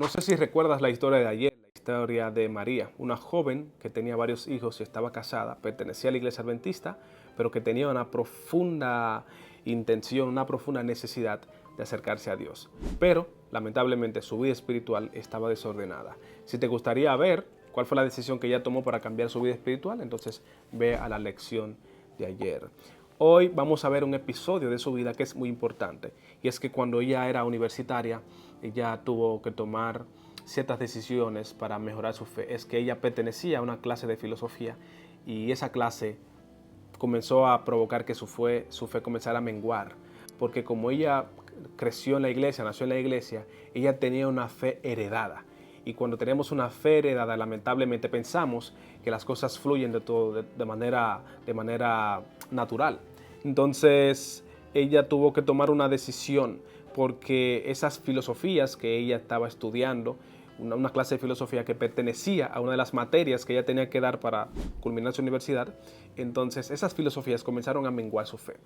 No sé si recuerdas la historia de ayer, la historia de María, una joven que tenía varios hijos y estaba casada, pertenecía a la iglesia adventista, pero que tenía una profunda intención, una profunda necesidad de acercarse a Dios. Pero, lamentablemente, su vida espiritual estaba desordenada. Si te gustaría ver cuál fue la decisión que ella tomó para cambiar su vida espiritual, entonces ve a la lección de ayer. Hoy vamos a ver un episodio de su vida que es muy importante, y es que cuando ella era universitaria, ella tuvo que tomar ciertas decisiones para mejorar su fe. Es que ella pertenecía a una clase de filosofía y esa clase comenzó a provocar que su fe comenzara a menguar, porque como ella creció en la iglesia, nació en la iglesia, ella tenía una fe heredada. Y cuando tenemos una fe heredada, lamentablemente pensamos que las cosas fluyen de todo de manera natural. Entonces ella tuvo que tomar una decisión porque esas filosofías que ella estaba estudiando, una clase de filosofía que pertenecía a una de las materias que ella tenía que dar para culminar su universidad, entonces esas filosofías comenzaron a menguar su fe.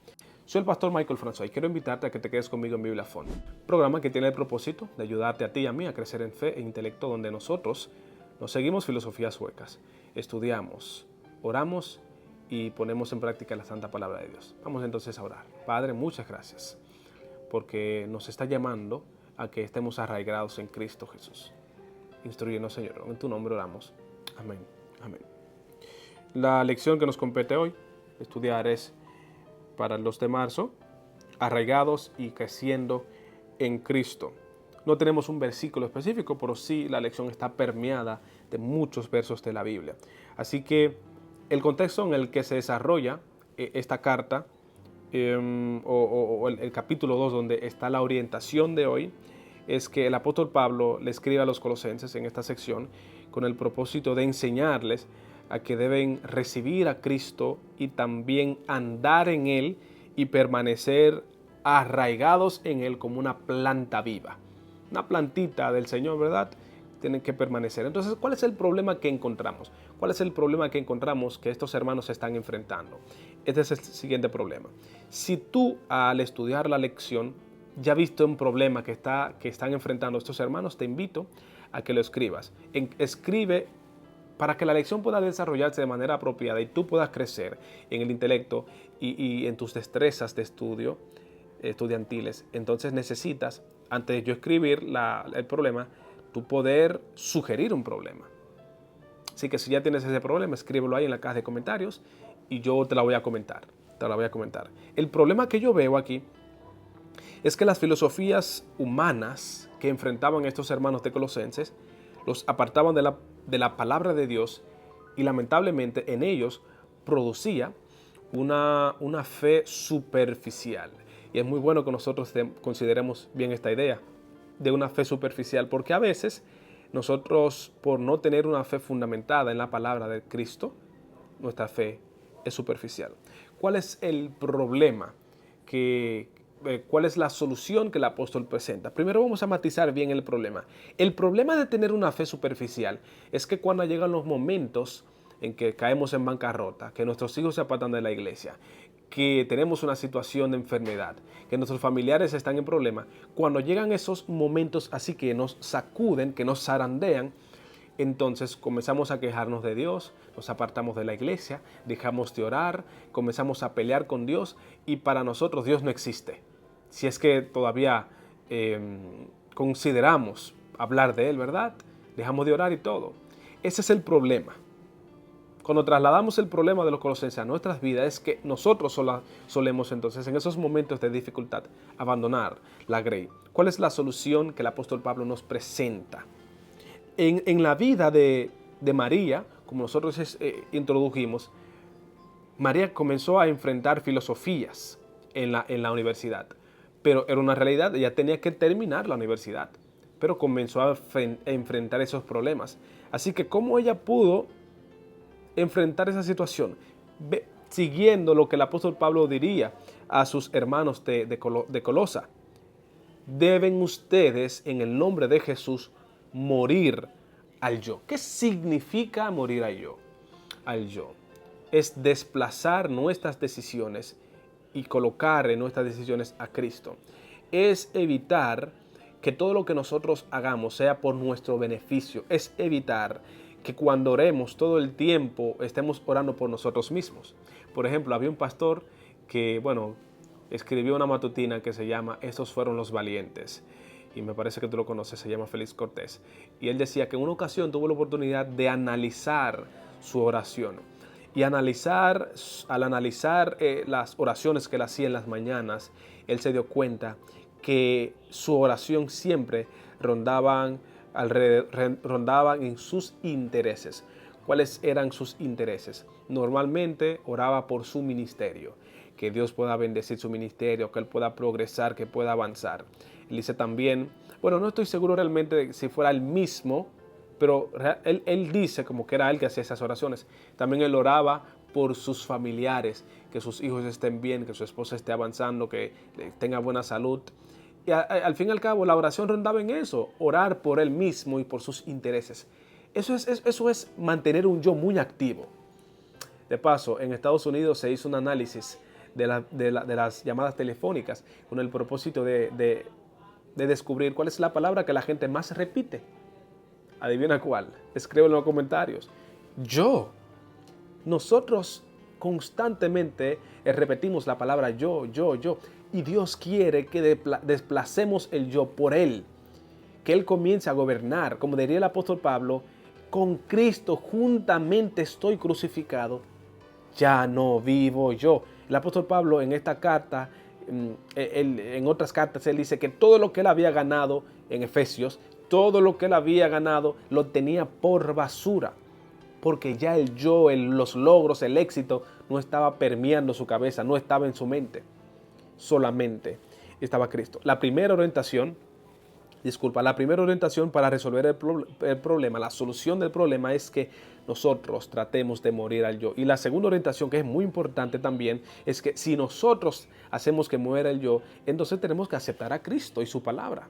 Soy el pastor Michael François y quiero invitarte a que te quedes conmigo en Bibliafón, programa que tiene el propósito de ayudarte a ti y a mí a crecer en fe e intelecto, donde nosotros nos seguimos filosofías suecas, estudiamos, oramos y ponemos en práctica la santa palabra de Dios. Vamos entonces a orar. Padre, muchas gracias porque nos está llamando a que estemos arraigados en Cristo Jesús. Instrúyenos, Señor. En tu nombre oramos. Amén. Amén. La lección que nos compete hoy estudiar es para el 2 de marzo, arraigados y creciendo en Cristo. No tenemos un versículo específico, pero sí la lección está permeada de muchos versos de la Biblia. Así que el contexto en el que se desarrolla esta carta, el capítulo 2, donde está la orientación de hoy, es que el apóstol Pablo le escribe a los colosenses en esta sección con el propósito de enseñarles a que deben recibir a Cristo y también andar en Él y permanecer arraigados en Él como una planta viva. Una plantita del Señor, ¿verdad? Tienen que permanecer. Entonces, ¿cuál es el problema que encontramos? ¿Cuál es el problema que encontramos que estos hermanos se están enfrentando? Este es el siguiente problema. Si tú, al estudiar la lección, ya viste un problema que están enfrentando estos hermanos, te invito a que lo escribas. Escribe para que la lección pueda desarrollarse de manera apropiada y tú puedas crecer en el intelecto y en tus destrezas de estudio estudiantiles. Entonces necesitas, antes de yo escribir el problema, tú poder sugerir un problema. Así que si ya tienes ese problema, escríbelo ahí en la caja de comentarios y yo te la voy a comentar. El problema que yo veo aquí es que las filosofías humanas que enfrentaban estos hermanos de Colosenses los apartaban de la palabra de Dios y lamentablemente en ellos producía una fe superficial. Y es muy bueno que nosotros consideremos bien esta idea de una fe superficial, porque a veces nosotros, por no tener una fe fundamentada en la palabra de Cristo, nuestra fe es superficial. ¿Cuál es el problema cuál es la solución que el apóstol presenta? Primero vamos a matizar bien el problema. El problema de tener una fe superficial es que cuando llegan los momentos en que caemos en bancarrota, que nuestros hijos se apartan de la iglesia, que tenemos una situación de enfermedad, que nuestros familiares están en problema, cuando llegan esos momentos así que nos sacuden, que nos zarandean, entonces comenzamos a quejarnos de Dios, nos apartamos de la iglesia, dejamos de orar, comenzamos a pelear con Dios y para nosotros Dios no existe. Si es que todavía consideramos hablar de Él, ¿verdad? Dejamos de orar y todo. Ese es el problema. Cuando trasladamos el problema de los colosenses a nuestras vidas es que nosotros solemos entonces en esos momentos de dificultad abandonar la grey. ¿Cuál es la solución que el apóstol Pablo nos presenta? En la vida de María, como nosotros introdujimos, María comenzó a enfrentar filosofías en la universidad, pero era una realidad, ella tenía que terminar la universidad, pero comenzó a enfrentar esos problemas. Así que ¿cómo ella pudo enfrentar esa situación? Siguiendo lo que el apóstol Pablo diría a sus hermanos de Colosa. Deben ustedes, en el nombre de Jesús, morir al yo. ¿Qué significa morir al yo? Al yo es desplazar nuestras decisiones y colocar en nuestras decisiones a Cristo. Es evitar que todo lo que nosotros hagamos sea por nuestro beneficio. Es evitar que cuando oremos todo el tiempo estemos orando por nosotros mismos. Por ejemplo, había un pastor que, escribió una matutina que se llama Estos fueron los valientes. Y me parece que tú lo conoces, se llama Félix Cortés. Y él decía que en una ocasión tuvo la oportunidad de analizar su oración. Y al analizar las oraciones que él hacía en las mañanas, él se dio cuenta que su oración siempre rondaban en sus intereses. ¿Cuáles eran sus intereses? Normalmente oraba por su ministerio, que Dios pueda bendecir su ministerio, que él pueda progresar, que pueda avanzar. Él dice también, no estoy seguro realmente de si fuera el mismo, pero él dice como que era él que hacía esas oraciones. También él oraba por sus familiares, que sus hijos estén bien, que su esposa esté avanzando, que tenga buena salud. Y al fin y al cabo la oración rondaba en eso, orar por él mismo y por sus intereses. Eso es mantener un yo muy activo. De paso, en Estados Unidos se hizo un análisis de las llamadas telefónicas con el propósito de descubrir cuál es la palabra que la gente más repite. Adivina cuál. Escríbelo en los comentarios. Yo. Nosotros constantemente repetimos la palabra yo. Y Dios quiere que desplacemos el yo por Él. Que Él comience a gobernar. Como diría el apóstol Pablo, con Cristo juntamente estoy crucificado. Ya no vivo yo. El apóstol Pablo en esta carta, en otras cartas, él dice que todo lo que él había ganado en Efesios, todo lo que él había ganado lo tenía por basura. Porque ya el yo, los logros, el éxito no estaba permeando su cabeza, no estaba en su mente. Solamente estaba Cristo. La primera orientación para resolver el problema, la solución del problema es que nosotros tratemos de morir al yo. Y la segunda orientación, que es muy importante también, es que si nosotros hacemos que muera el yo, entonces tenemos que aceptar a Cristo y su palabra.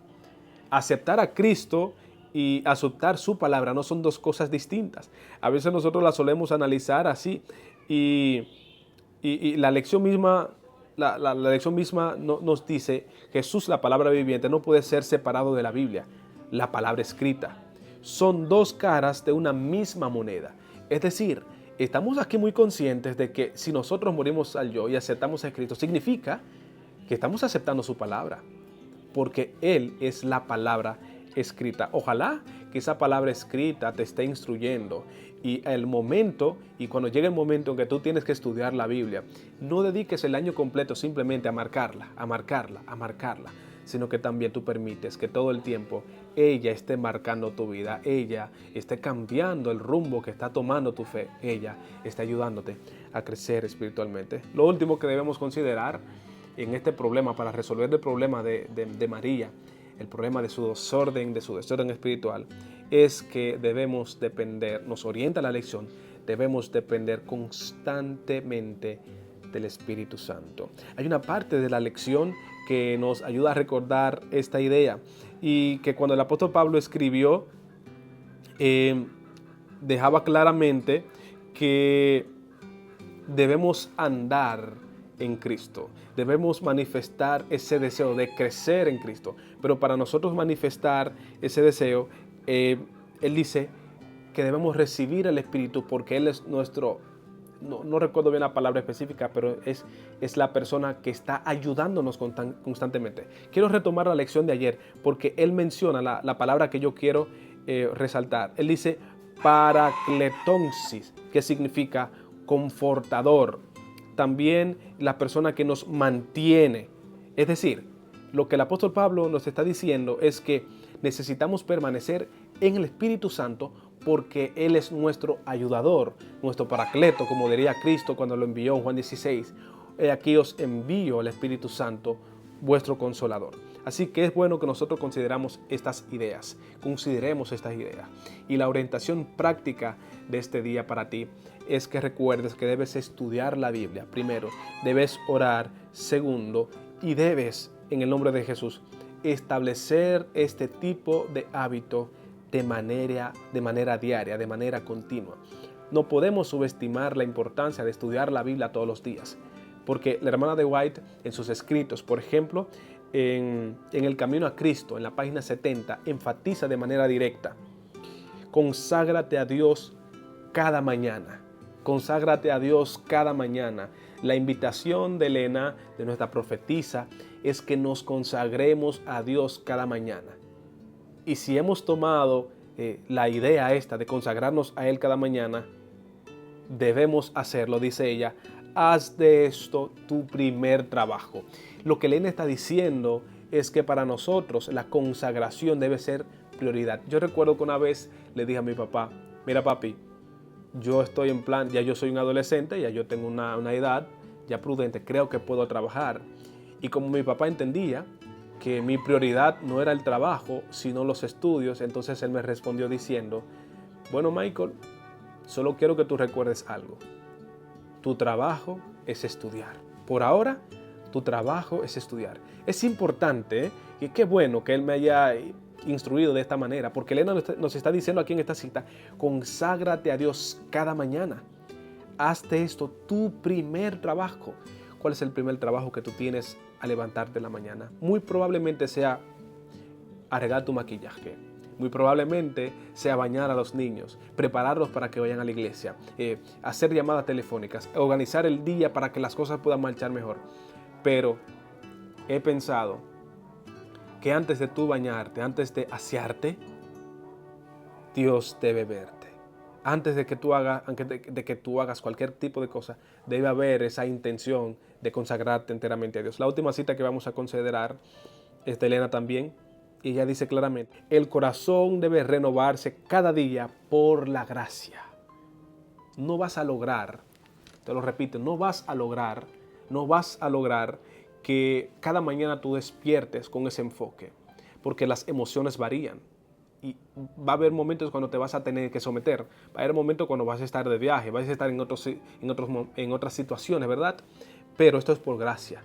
Aceptar a Cristo y aceptar su palabra no son dos cosas distintas. A veces nosotros la solemos analizar así y la lección misma... La lección misma nos dice Jesús, la palabra viviente, no puede ser separado de la Biblia, la palabra escrita. Son dos caras de una misma moneda. Es decir, estamos aquí muy conscientes de que si nosotros morimos al yo y aceptamos a Cristo, significa que estamos aceptando su palabra, porque Él es la palabra escrita. Ojalá que esa palabra escrita te esté instruyendo y cuando llegue el momento en que tú tienes que estudiar la Biblia, no dediques el año completo simplemente a marcarla, sino que también tú permites que todo el tiempo ella esté marcando tu vida, ella esté cambiando el rumbo que está tomando tu fe, ella está ayudándote a crecer espiritualmente. Lo último que debemos considerar en este problema, para resolver el problema de María, el problema de su desorden espiritual, es que debemos depender, nos orienta la lección, debemos depender constantemente del Espíritu Santo. Hay una parte de la lección que nos ayuda a recordar esta idea y que cuando el apóstol Pablo escribió, dejaba claramente que debemos andar en Cristo. Debemos manifestar ese deseo de crecer en Cristo. Pero para nosotros manifestar ese deseo, él dice que debemos recibir el Espíritu porque Él es nuestro, no recuerdo bien la palabra específica, pero es la persona que está ayudándonos constantemente. Quiero retomar la lección de ayer porque él menciona la palabra que yo quiero resaltar. Él dice parakletonsis, que significa confortador. También la persona que nos mantiene. Es decir, lo que el apóstol Pablo nos está diciendo es que necesitamos permanecer en el Espíritu Santo porque Él es nuestro ayudador, nuestro paracleto, como diría Cristo cuando lo envió en Juan 16. Aquí os envío el Espíritu Santo, vuestro consolador. Así que es bueno que nosotros consideremos estas ideas. Y la orientación práctica de este día para ti es que recuerdes que debes estudiar la Biblia. Primero, debes orar. Segundo, y debes, en el nombre de Jesús, establecer este tipo de hábito de manera diaria, de manera continua. No podemos subestimar la importancia de estudiar la Biblia todos los días, porque la hermana de White en sus escritos, por ejemplo, en el camino a Cristo, en la página 70, enfatiza de manera directa: conságrate a Dios cada mañana. Conságrate a Dios cada mañana. La invitación de Elena, de nuestra profetisa, es que nos consagremos a Dios cada mañana. Y si hemos tomado la idea esta de consagrarnos a Él cada mañana, debemos hacerlo, dice ella. Haz de esto tu primer trabajo. Lo que Elena está diciendo es que para nosotros la consagración debe ser prioridad. Yo recuerdo que una vez le dije a mi papá: mira papi, yo estoy en plan, ya yo soy un adolescente, ya yo tengo una edad ya prudente, creo que puedo trabajar. Y como mi papá entendía que mi prioridad no era el trabajo, sino los estudios, entonces él me respondió diciendo: bueno, Michael, solo quiero que tú recuerdes algo. Tu trabajo es estudiar. Por ahora, tu trabajo es estudiar. Es importante, y qué bueno que él me haya instruido de esta manera, porque Elena nos está diciendo aquí en esta cita: conságrate a Dios cada mañana. Hazte esto tu primer trabajo. ¿Cuál es el primer trabajo que tú tienes al levantarte en la mañana? Muy probablemente sea arreglar tu maquillaje. Muy probablemente sea bañar a los niños, prepararlos para que vayan a la iglesia, hacer llamadas telefónicas, organizar el día para que las cosas puedan marchar mejor. Pero he pensado que antes de tú bañarte, antes de asearte, Dios debe verte. Antes de que tú hagas cualquier tipo de cosa, debe haber esa intención de consagrarte enteramente a Dios. La última cita que vamos a considerar es de Elena también. Y ella dice claramente: el corazón debe renovarse cada día por la gracia. No vas a lograr, te lo repito, no vas a lograr que cada mañana tú despiertes con ese enfoque, porque las emociones varían. Y va a haber momentos cuando te vas a tener que someter, va a haber momentos cuando vas a estar de viaje, vas a estar en otras situaciones, ¿verdad? Pero esto es por gracia,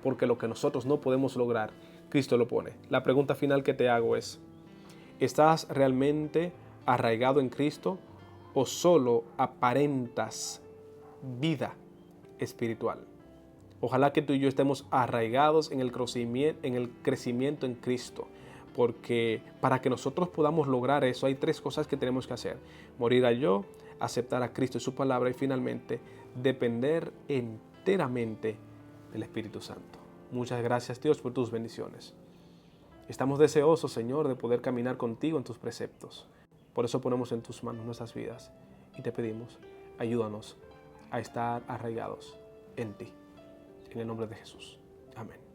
porque lo que nosotros no podemos lograr, Cristo lo pone. La pregunta final que te hago es: ¿estás realmente arraigado en Cristo o solo aparentas vida espiritual? Ojalá que tú y yo estemos arraigados en el crecimiento en Cristo, porque para que nosotros podamos lograr eso hay 3 cosas que tenemos que hacer: morir al yo, aceptar a Cristo y su palabra, y finalmente depender enteramente del Espíritu Santo. Muchas gracias, Dios, por tus bendiciones. Estamos deseosos, Señor, de poder caminar contigo en tus preceptos. Por eso ponemos en tus manos nuestras vidas y te pedimos: ayúdanos a estar arraigados en ti. En el nombre de Jesús. Amén.